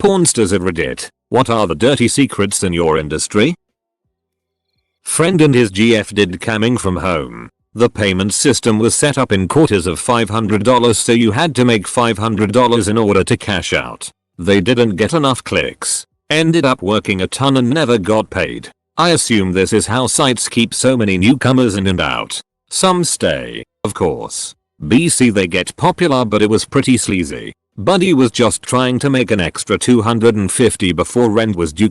Pornsters of Reddit, what are the dirty secrets in your industry? Friend and his GF did camming from home. The payment system was set up in quarters of $500, so you had to make $500 in order to cash out. They didn't get enough clicks. Ended up working a ton and never got paid. I assume this is how sites keep so many newcomers in and out. Some stay, of course. BC they get popular, but it was pretty sleazy. Buddy was just trying to make an extra $250 before rent was due.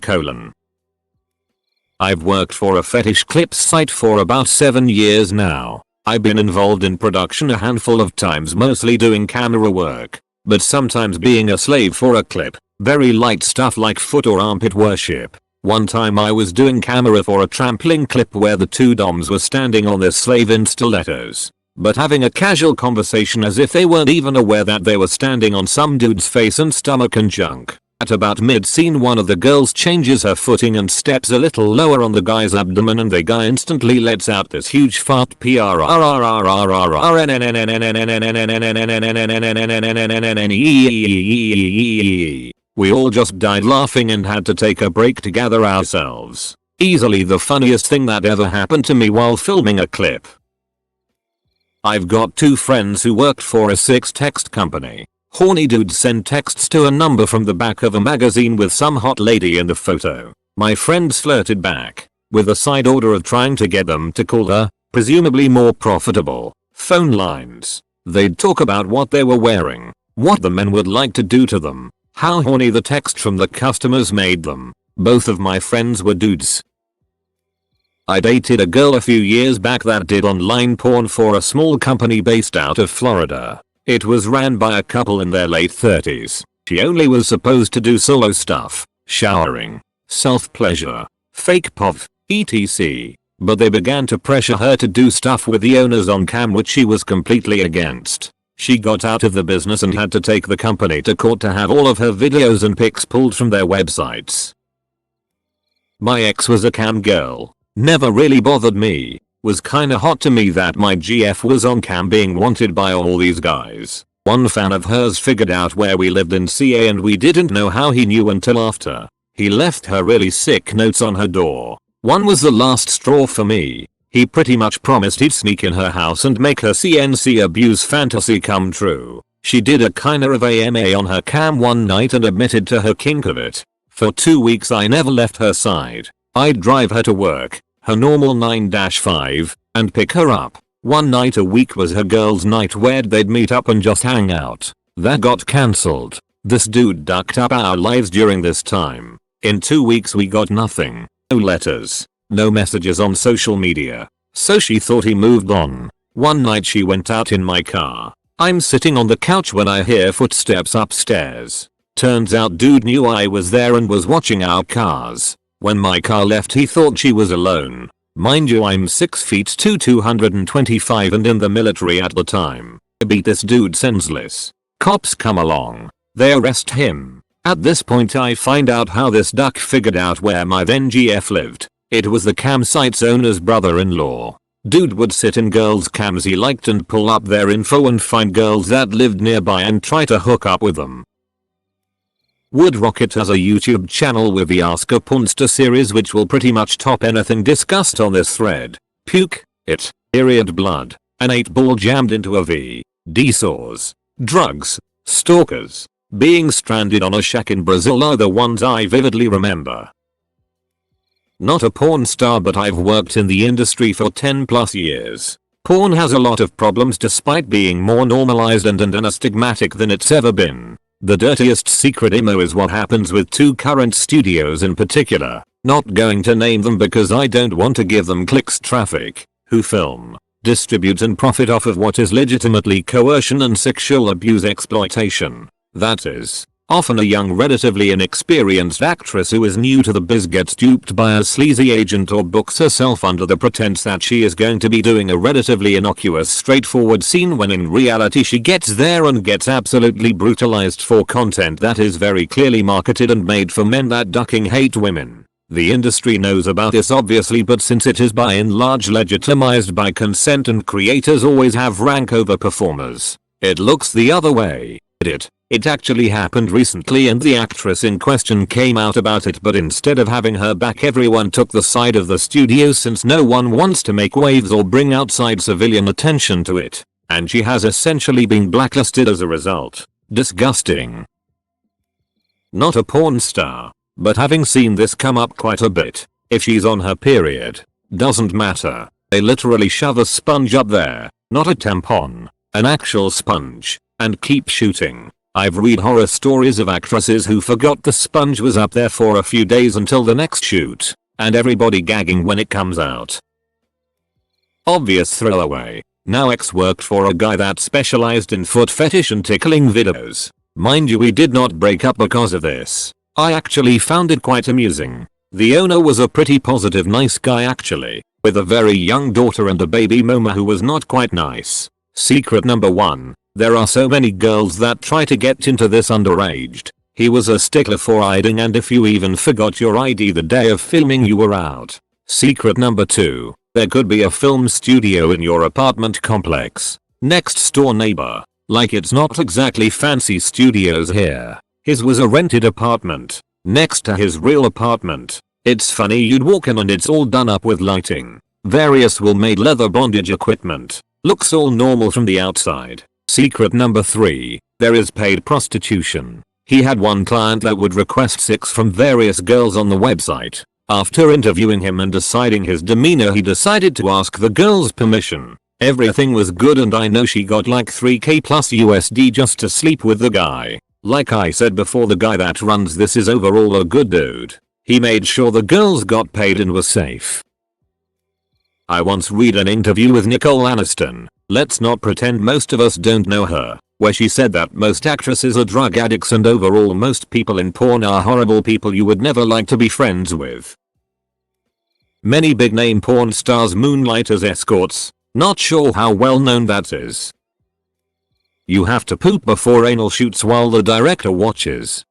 I've worked for a fetish clips site for about 7 years now. I've been involved in production a handful of times, mostly doing camera work, but sometimes being a slave for a clip. Very light stuff like foot or armpit worship. One time I was doing camera for a trampling clip where the two doms were standing on their slave in stilettos, but having a casual conversation as if they weren't even aware that they were standing on some dude's face and stomach and junk. At about mid-scene, one of the girls changes her footing and steps a little lower on the guy's abdomen, and the guy instantly lets out this huge fart. We all just died laughing and had to take a break to gather ourselves. Easily the funniest thing that ever happened to me while filming a clip. I've got 2 friends who worked for a 6-text company. Horny dudes send texts to a number from the back of a magazine with some hot lady in the photo. My friends flirted back, with a side order of trying to get them to call her, presumably more profitable, phone lines. They'd talk about what they were wearing, what the men would like to do to them, how horny the text from the customers made them. Both of my friends were dudes. I dated a girl a few years back that did online porn for a small company based out of Florida. It was ran by a couple in their late 30s. She only was supposed to do solo stuff, showering, self-pleasure, fake POV, etc. But they began to pressure her to do stuff with the owners on cam, which she was completely against. She got out of the business and had to take the company to court to have all of her videos and pics pulled from their websites. My ex was a cam girl. Never really bothered me. Was kinda hot to me that my GF was on cam being wanted by all these guys. One fan of hers figured out where we lived in CA, and we didn't know how he knew until after. He left her really sick notes on her door. One was the last straw for me. He pretty much promised he'd sneak in her house and make her CNC abuse fantasy come true. She did a kinda of AMA on her cam one night and admitted to her kink of it. For 2 weeks I never left her side. I'd drive her to work, her normal 9-5, and pick her up. One night a week was her girls' night where they'd meet up and just hang out. That got cancelled. This dude ducked up our lives during this time. In 2 weeks we got nothing. No letters. No messages on social media. So she thought he moved on. One night she went out in my car. I'm sitting on the couch when I hear footsteps upstairs. Turns out dude knew I was there and was watching our cars. When my car left he thought she was alone. Mind you, I'm 6'2", 225 and in the military at the time. I beat this dude senseless. Cops come along. They arrest him. At this point I find out how this duck figured out where my then GF lived. It was the cam site's owner's brother-in-law. Dude would sit in girls' cams he liked and pull up their info and find girls that lived nearby and try to hook up with them. Wood Rocket has a YouTube channel with the Ask a Pornster series, which will pretty much top anything discussed on this thread. Puke, it, period blood, an 8-ball jammed into a V.D. saws, drugs, stalkers, being stranded on a shack in Brazil are the ones I vividly remember. Not a porn star, but I've worked in the industry for 10+ years. Porn has a lot of problems despite being more normalized and unstigmatic than it's ever been. The dirtiest secret emo is what happens with 2 current studios in particular, not going to name them because I don't want to give them clicks traffic, who film, distribute and profit off of what is legitimately coercion and sexual abuse exploitation. That is, often a young relatively inexperienced actress who is new to the biz gets duped by a sleazy agent or books herself under the pretense that she is going to be doing a relatively innocuous straightforward scene, when in reality she gets there and gets absolutely brutalized for content that is very clearly marketed and made for men that ducking hate women. The industry knows about this obviously, but since it is by and large legitimized by consent and creators always have rank over performers, it looks the other way. It actually happened recently and the actress in question came out about it, but instead of having her back, everyone took the side of the studio since no one wants to make waves or bring outside civilian attention to it. And she has essentially been blacklisted as a result. Disgusting. Not a porn star, but having seen this come up quite a bit. If she's on her period, doesn't matter. They literally shove a sponge up there, not a tampon, an actual sponge, and keep shooting. I've read horror stories of actresses who forgot the sponge was up there for a few days until the next shoot, and everybody gagging when it comes out. Obvious throwaway. Now X worked for a guy that specialized in foot fetish and tickling videos. Mind you, we did not break up because of this. I actually found it quite amusing. The owner was a pretty positive nice guy actually, with a very young daughter and a baby mama who was not quite nice. Secret number 1. There are so many girls that try to get into this underaged. He was a stickler for hiding, and if you even forgot your ID the day of filming, you were out. Secret number 2. There could be a film studio in your apartment complex. Next door neighbor. Like it's not exactly fancy studios here. His was a rented apartment next to his real apartment. It's funny, you'd walk in and it's all done up with lighting, various well-made leather bondage equipment. Looks all normal from the outside. Secret number 3. There is paid prostitution. He had one client that would request sex from various girls on the website. After interviewing him and deciding his demeanor, he decided to ask the girl's permission. Everything was good and I know she got like 3k plus USD just to sleep with the guy. Like I said before, the guy that runs this is overall a good dude. He made sure the girls got paid and was safe. I once read an interview with Nicole Aniston, let's not pretend most of us don't know her, where she said that most actresses are drug addicts and overall most people in porn are horrible people you would never like to be friends with. Many big name porn stars moonlight as escorts. Not sure how well known that is. You have to poop before anal shoots while the director watches.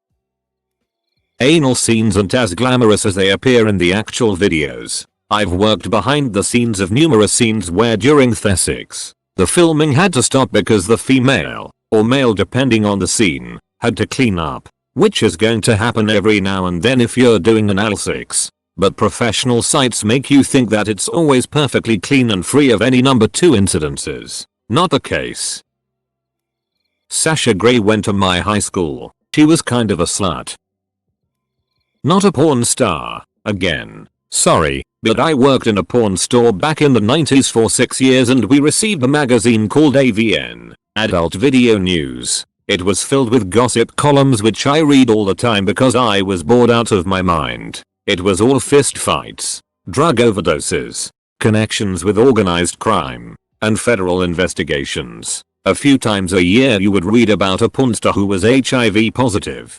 Anal scenes aren't as glamorous as they appear in the actual videos. I've worked behind the scenes of numerous scenes where during sex, the filming had to stop because the female, or male depending on the scene, had to clean up, which is going to happen every now and then if you're doing an anal sex. But professional sites make you think that it's always perfectly clean and free of any number 2 incidences. Not the case. Sasha Grey went to my high school. She was kind of a slut. Not a porn star, again. Sorry, but I worked in a porn store back in the 90s for 6 years and we received a magazine called AVN, Adult Video News. It was filled with gossip columns which I read all the time because I was bored out of my mind. It was all fist fights, drug overdoses, connections with organized crime, and federal investigations. A few times a year you would read about a porn star who was HIV positive.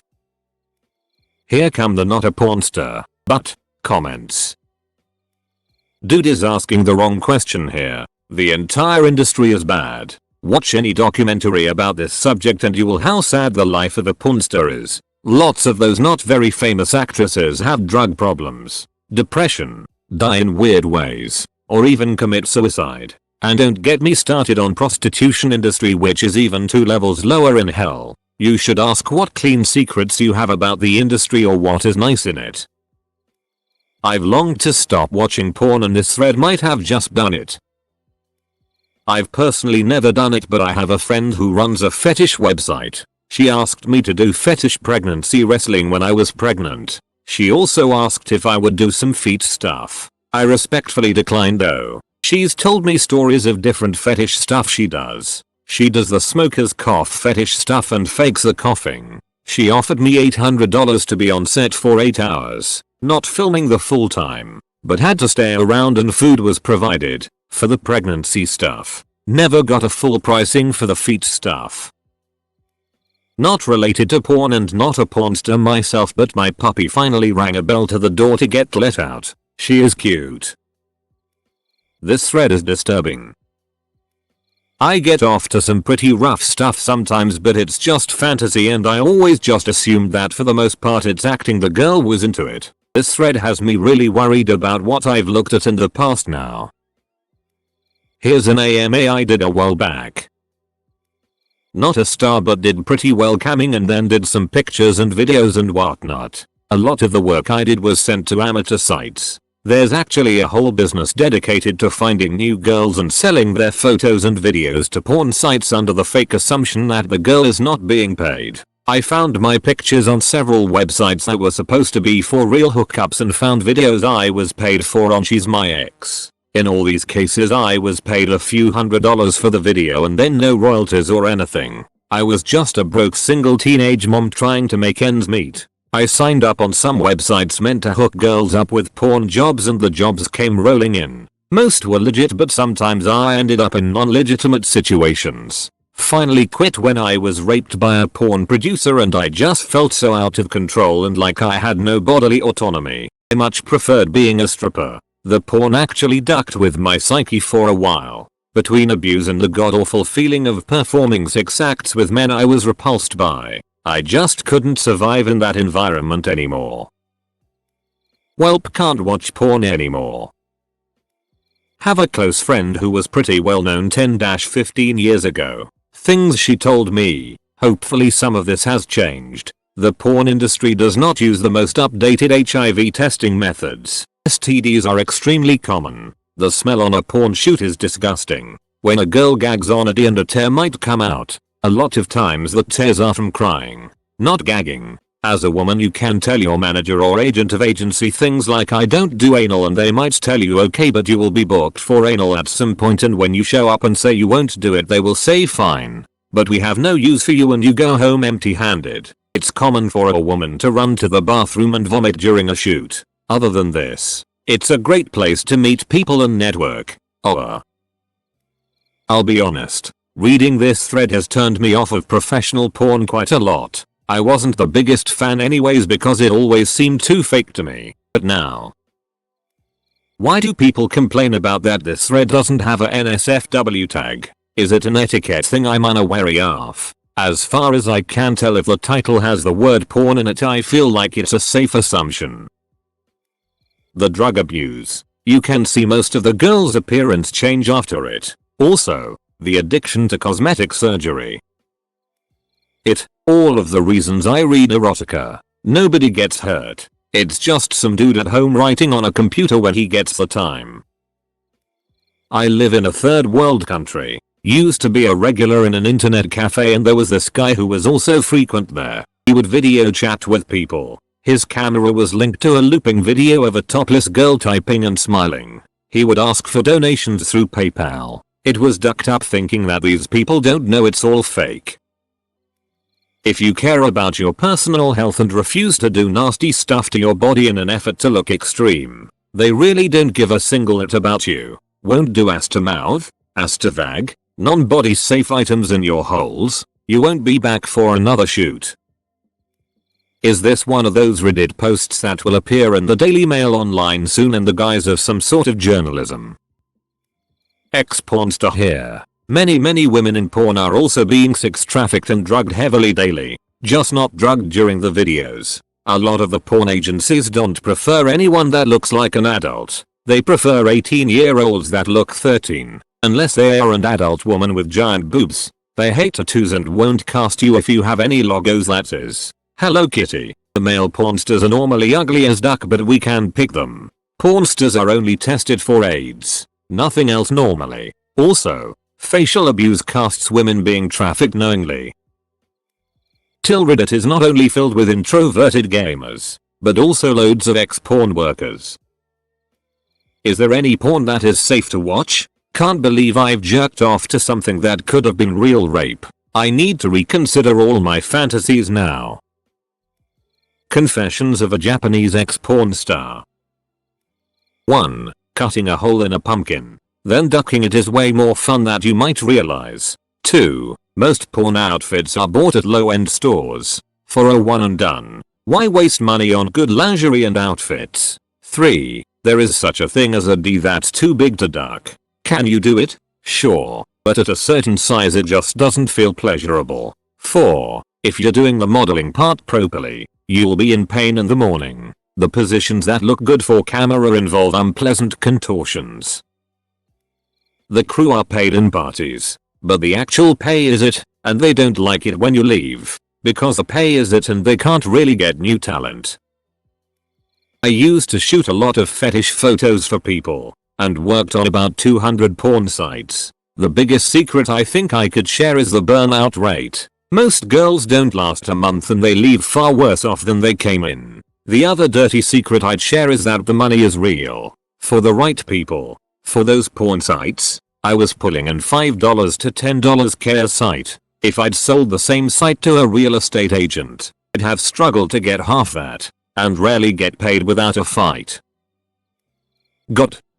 Here come the not a porn star, but comments. Dude is asking the wrong question here. The entire industry is bad. Watch any documentary about this subject and you will how sad the life of a porn star is. Lots of those not very famous actresses have drug problems, depression, die in weird ways, or even commit suicide. And don't get me started on prostitution industry, which is even 2 levels lower in hell. You should ask what clean secrets you have about the industry or what is nice in it. I've longed to stop watching porn and this thread might have just done it. I've personally never done it, but I have a friend who runs a fetish website. She asked me to do fetish pregnancy wrestling when I was pregnant. She also asked if I would do some feet stuff. I respectfully declined though. She's told me stories of different fetish stuff she does. She does the smoker's cough fetish stuff and fakes the coughing. She offered me $800 to be on set for 8 hours, not filming the full time, but had to stay around and food was provided for the pregnancy stuff. Never got a full pricing for the feet stuff. Not related to porn and not a porn star myself, but my puppy finally rang a bell to the door to get let out. She is cute. This thread is disturbing. I get off to some pretty rough stuff sometimes, but it's just fantasy and I always just assumed that for the most part it's acting. The girl was into it. This thread has me really worried about what I've looked at in the past now. Here's an AMA I did a while back. Not a star, but did pretty well camming and then did some pictures and videos and whatnot. A lot of the work I did was sent to amateur sites. There's actually a whole business dedicated to finding new girls and selling their photos and videos to porn sites under the fake assumption that the girl is not being paid. I found my pictures on several websites that were supposed to be for real hookups and found videos I was paid for on She's My Ex. In all these cases I was paid a few $100s for the video and then no royalties or anything. I was just a broke single teenage mom trying to make ends meet. I signed up on some websites meant to hook girls up with porn jobs and the jobs came rolling in. Most were legit, but sometimes I ended up in non-legitimate situations. Finally quit when I was raped by a porn producer and I just felt so out of control and like I had no bodily autonomy. I much preferred being a stripper. The porn actually ducked with my psyche for a while. Between abuse and the god-awful feeling of performing 6 acts with men I was repulsed by, I just couldn't survive in that environment anymore. Welp, can't watch porn anymore. Have a close friend who was pretty well known 10-15 years ago. Things she told me. Hopefully some of this has changed. The porn industry does not use the most updated HIV testing methods. STDs are extremely common. The smell on a porn shoot is disgusting. When a girl gags on a D and a tear might come out. A lot of times the tears are from crying, not gagging. As a woman you can tell your manager or agent of agency things like I don't do anal and they might tell you okay but you will be booked for anal at some point, and when you show up and say you won't do it they will say fine, but we have no use for you, and you go home empty-handed. It's common for a woman to run to the bathroom and vomit during a shoot. Other than this, it's a great place to meet people and network. I'll be honest, reading this thread has turned me off of professional porn quite a lot. I wasn't the biggest fan anyways because it always seemed too fake to me, but now. Why do people complain about that this thread doesn't have a NSFW tag? Is it an etiquette thing I'm unaware of? As far as I can tell, if the title has the word porn in it I feel like it's a safe assumption. The drug abuse. You can see most of the girl's appearance change after it. Also, the addiction to cosmetic surgery. All of the reasons I read erotica. Nobody gets hurt. It's just some dude at home writing on a computer when he gets the time. I live in a third world country. Used to be a regular in an internet cafe and there was this guy who was also frequent there. He would video chat with people. His camera was linked to a looping video of a topless girl typing and smiling. He would ask for donations through PayPal. It was ducked up thinking that these people don't know it's all fake. If you care about your personal health and refuse to do nasty stuff to your body in an effort to look extreme, they really don't give a single shit about you. Won't do ass to mouth, ass to vag, non-body safe items in your holes. You won't be back for another shoot. Is this one of those Reddit posts that will appear in the Daily Mail online soon in the guise of some sort of journalism? Ex-porn star here. Many women in porn are also being sex trafficked and drugged heavily daily, just not drugged during the videos. A lot of the porn agencies don't prefer anyone that looks like an adult. They prefer 18-year-olds that look 13, unless they are an adult woman with giant boobs. They hate tattoos and won't cast you if you have any logos, that is. Hello Kitty. The male pornsters are normally ugly as duck, but we can pick them. Pornsters are only tested for AIDS. Nothing else normally. Also, facial abuse casts women being trafficked knowingly. Reddit is not only filled with introverted gamers, but also loads of ex-porn workers. Is there any porn that is safe to watch? Can't believe I've jerked off to something that could have been real rape. I need to reconsider all my fantasies now. Confessions of a Japanese ex-porn star. 1. Cutting a hole in a pumpkin. Then ducking it is way more fun than you might realize. 2. Most porn outfits are bought at low-end stores. For a one and done. Why waste money on good lingerie and outfits? 3. There is such a thing as a D that's too big to duck. Can you do it? Sure, but at a certain size it just doesn't feel pleasurable. 4. If you're doing the modeling part properly, you'll be in pain in the morning. The positions that look good for camera involve unpleasant contortions. The crew are paid in parties, but the actual pay, is it? and they don't like it when you leave, because the pay is it and they can't really get new talent. I used to shoot a lot of fetish photos for people, and worked on about 200 porn sites. The biggest secret I think I could share is the burnout rate. Most girls don't last a month and they leave far worse off than they came in. The other dirty secret I'd share is that the money is real. For the right people. For those porn sites, I was pulling in $5 to $10 care site. If I'd sold the same site to a real estate agent, I'd have struggled to get half that, and rarely get paid without a fight.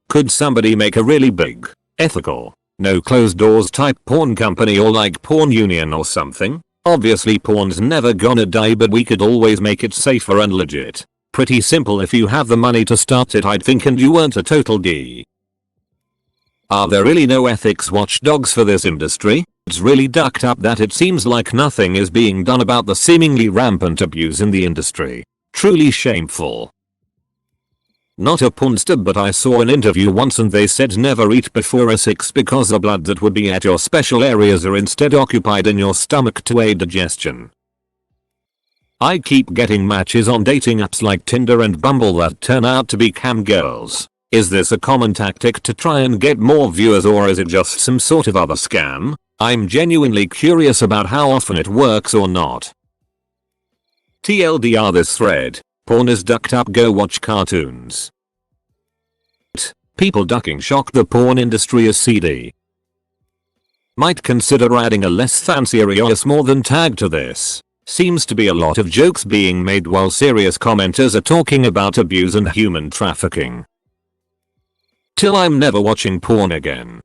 Could somebody make a really big, ethical, no closed doors type porn company or like porn union or something? Obviously porn's never gonna die, but we could always make it safer and legit. Pretty simple if you have the money to start it, I'd think, and you weren't a total D. Are there really no ethics watchdogs for this industry? It's really ducked up that it seems like nothing is being done about the seemingly rampant abuse in the industry. Truly shameful. Not a pornster, but I saw an interview once and they said never eat before a 6 because the blood that would be at your special areas are instead occupied in your stomach to aid digestion. I keep getting matches on dating apps like Tinder and Bumble that turn out to be cam girls. Is this a common tactic to try and get more viewers, or is it just some sort of other scam? I'm genuinely curious about how often it works or not. TLDR this thread. Porn is ducked up, go watch cartoons. People ducking shock the porn industry is seedy. Might consider adding a less fancierious more than tag to this. Seems to be a lot of jokes being made while serious commenters are talking about abuse and human trafficking. Till I'm never watching porn again.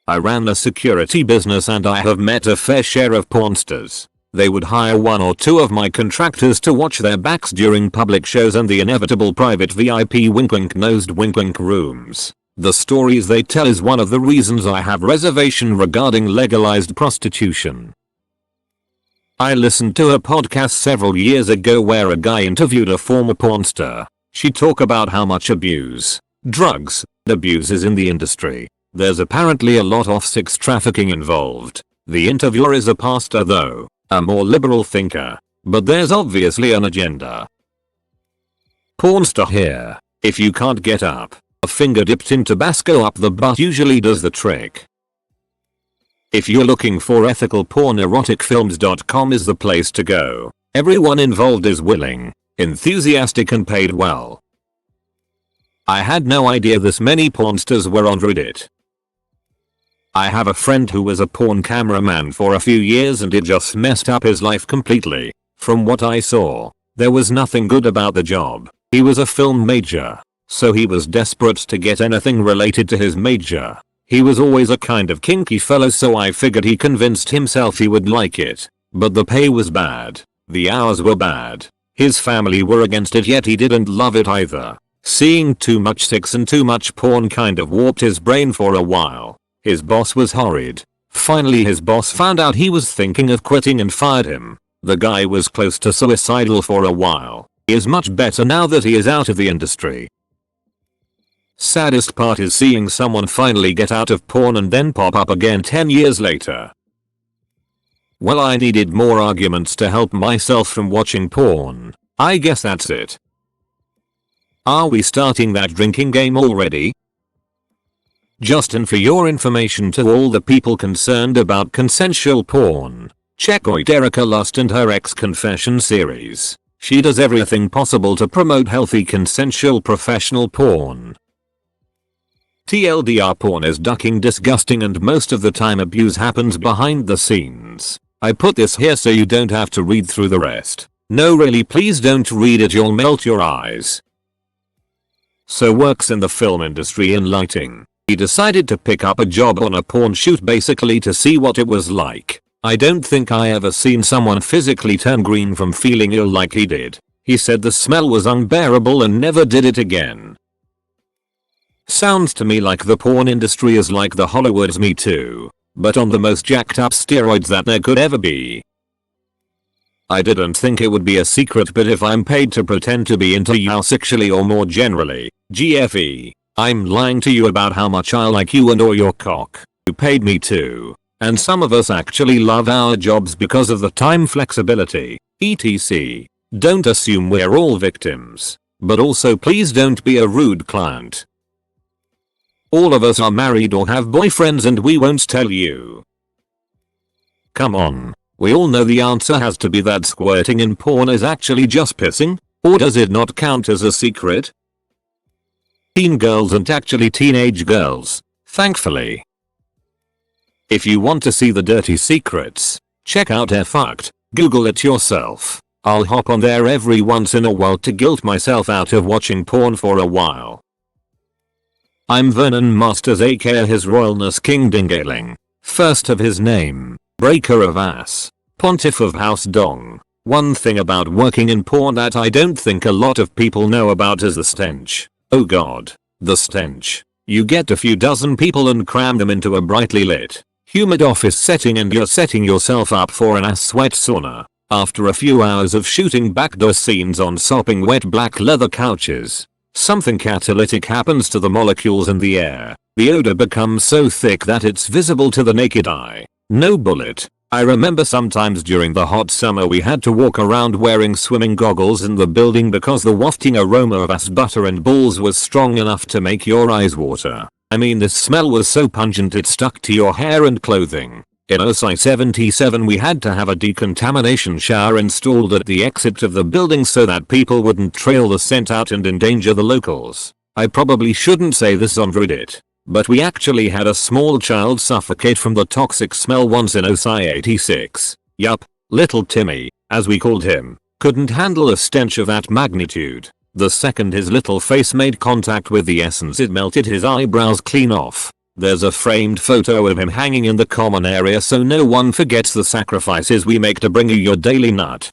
I ran a security business and I have met a fair share of pornsters. They would hire one or two of my contractors to watch their backs during public shows and the inevitable private VIP wink nosed wink rooms. The stories they tell is one of the reasons I have reservation regarding legalized prostitution. I listened to a podcast several years ago where a guy interviewed a former pornster. She talked about how much abuse, drugs, and abuse is in the industry. There's apparently a lot of sex trafficking involved. The interviewer is a pastor though. A more liberal thinker, but there's obviously an agenda. Pornstar here. If you can't get up, a finger dipped in Tabasco up the butt usually does the trick. If you're looking for ethical porn, eroticfilms.com is the place to go. Everyone involved is willing, enthusiastic and paid well. I had no idea this many pornsters were on Reddit. I have a friend who was a porn cameraman for a few years and it just messed up his life completely. From what I saw, there was nothing good about the job. He was a film major, so he was desperate to get anything related to his major. He was always a kind of kinky fellow, so I figured he convinced himself he would like it. But the pay was bad. The hours were bad. His family were against it, yet he didn't love it either. Seeing too much sex and too much porn kind of warped his brain for a while. His boss was horrid. Finally his boss found out he was thinking of quitting and fired him. The guy was close to suicidal for a while. He is much better now that he is out of the industry. Saddest part is seeing someone finally get out of porn and then pop up again 10 years later. Well, I needed more arguments to help myself from watching porn. I guess that's it. Are we starting that drinking game already? Justin, for your information to all the people concerned about consensual porn, check out Erica Lust and her ex-confession series. She does everything possible to promote healthy consensual professional porn. TLDR, porn is ducking disgusting and most of the time abuse happens behind the scenes. I put this here so you don't have to read through the rest. No, really, please don't read it, you'll melt your eyes. So works in the film industry in lighting. He decided to pick up a job on a porn shoot basically to see what it was like. I don't think I ever seen someone physically turn green from feeling ill like he did. He said the smell was unbearable and never did it again. Sounds to me like the porn industry is like the Hollywood's Me Too, but on the most jacked up steroids that there could ever be. I didn't think it would be a secret, but if I'm paid to pretend to be into you sexually or more generally, GFE, I'm lying to you about how much I like you and or your cock. You paid me to. And some of us actually love our jobs because of the time flexibility, etc. Don't assume we're all victims. But also please don't be a rude client. All of us are married or have boyfriends and we won't tell you. Come on. We all know the answer has to be that squirting in porn is actually just pissing, or does it not count as a secret? Teen girls aren't actually teenage girls, thankfully. If you want to see the dirty secrets, check out Fucked, Google it yourself. I'll hop on there every once in a while to guilt myself out of watching porn for a while. I'm Vernon Masters aka His Royalness King Dingaling, first of his name, breaker of ass, pontiff of house dong. One thing about working in porn that I don't think a lot of people know about is the stench. Oh god, the stench. You get a few dozen people and cram them into a brightly lit, humid office setting and you're setting yourself up for an ass sweat sauna. After a few hours of shooting backdoor scenes on sopping wet black leather couches, something catalytic happens to the molecules in the air. The odor becomes so thick that it's visible to the naked eye. No bullet. I remember sometimes during the hot summer we had to walk around wearing swimming goggles in the building because the wafting aroma of ass butter and balls was strong enough to make your eyes water. I mean, this smell was so pungent it stuck to your hair and clothing. In OSI 77 we had to have a decontamination shower installed at the exit of the building so that people wouldn't trail the scent out and endanger the locals. I probably shouldn't say this on Reddit, but we actually had a small child suffocate from the toxic smell once in OSI 86. Yup, little Timmy, as we called him, couldn't handle a stench of that magnitude. The second his little face made contact with the essence it melted his eyebrows clean off. There's a framed photo of him hanging in the common area so no one forgets the sacrifices we make to bring you your daily nut.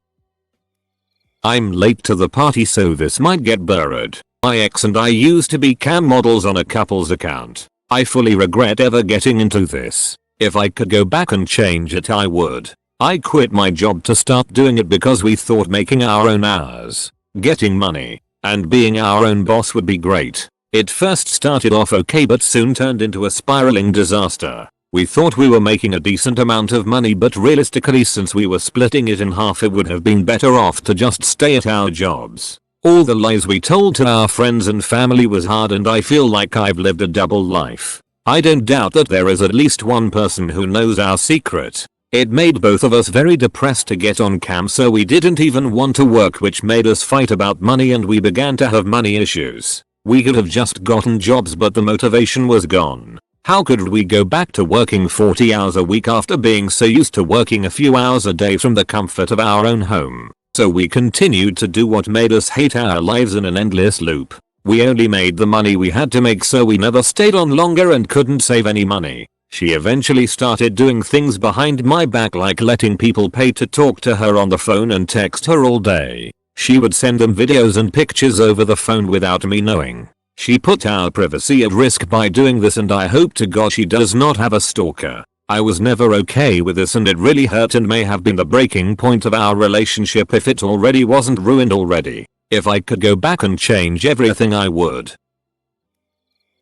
I'm late to the party so this might get buried. My ex and I used to be cam models on a couple's account. I fully regret ever getting into this. If I could go back and change it I would. I quit my job to start doing it because we thought making our own hours, getting money, and being our own boss would be great. It first started off okay but soon turned into a spiraling disaster. We thought we were making a decent amount of money but realistically since we were splitting it in half it would have been better off to just stay at our jobs. All the lies we told to our friends and family was hard and I feel like I've lived a double life. I don't doubt that there is at least one person who knows our secret. It made both of us very depressed to get on cam so we didn't even want to work which made us fight about money and we began to have money issues. We could have just gotten jobs but the motivation was gone. How could we go back to working 40 hours a week after being so used to working a few hours a day from the comfort of our own home? So we continued to do what made us hate our lives in an endless loop. We only made the money we had to make so we never stayed on longer and couldn't save any money. She eventually started doing things behind my back like letting people pay to talk to her on the phone and text her all day. She would send them videos and pictures over the phone without me knowing. She put our privacy at risk by doing this and I hope to God she does not have a stalker. I was never okay with this and it really hurt and may have been the breaking point of our relationship if it already wasn't ruined already. If I could go back and change everything I would.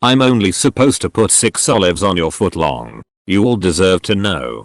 I'm only supposed to put 6 olives on your foot long. You all deserve to know.